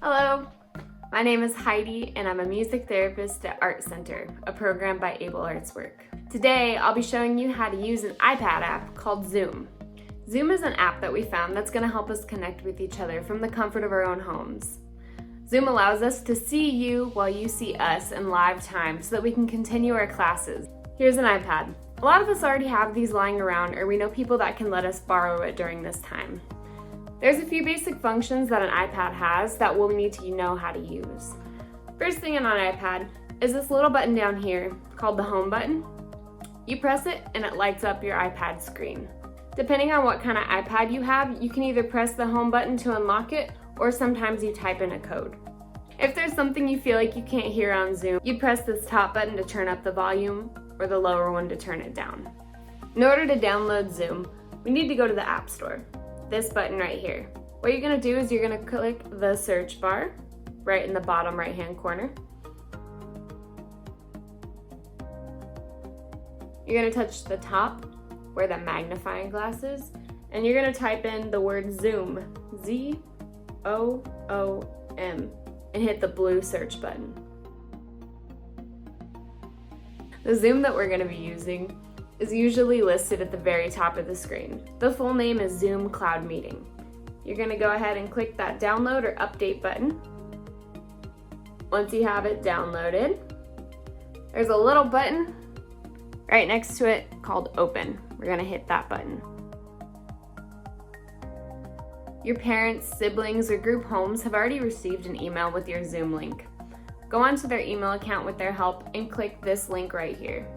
Hello, my name is Heidi and I'm a music therapist at Art Center, a program by ableartswork. Today, I'll be showing you how to use an iPad app called Zoom. Zoom is an app that we found that's going to help us connect with each other from the comfort of our own homes. Zoom allows us to see you while you see us in live time so that we can continue our classes. Here's an iPad. A lot of us already have these lying around, or we know people that can let us borrow it during this time. There's a few basic functions that an iPad has that we'll need to know how to use. First thing on an iPad is this little button down here called the home button. You press it and it lights up your iPad screen. Depending on what kind of iPad you have, you can either press the home button to unlock it, or sometimes you type in a code. If there's something you feel like you can't hear on Zoom, you press this top button to turn up the volume, or the lower one to turn it down. In order to download Zoom, we need to go to the App Store. This button right here. What you're going to do is you're going to click the search bar right in the bottom right hand corner. You're going to touch the top where the magnifying glass is, and you're going to type in the word Zoom, Z-O-O-M, and hit the blue search button. The Zoom that we're going to be using is usually listed at the very top of the screen. The full name is Zoom Cloud Meeting. You're going to go ahead and click that download or update button. Once you have it downloaded, there's a little button right next to it called Open. We're going to hit that button. Your parents, siblings, or group homes have already received an email with your Zoom link. Go onto their email account with their help and click this link right here.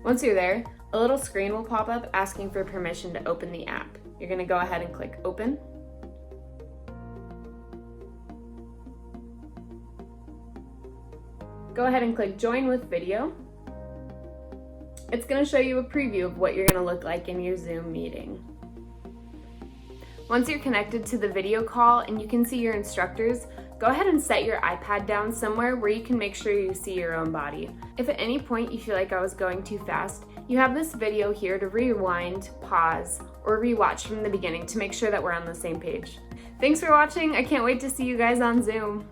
Once you're there, a little screen will pop up asking for permission to open the app. You're going to go ahead and click Open. Go ahead and click Join with Video. It's going to show you a preview of what you're going to look like in your Zoom meeting. Once you're connected to the video call and you can see your instructors, go ahead and set your iPad down somewhere where you can make sure you see your own body. If at any point you feel like I was going too fast, you have this video here to rewind, pause, or rewatch from the beginning to make sure that we're on the same page. Thanks for watching. I can't wait to see you guys on Zoom.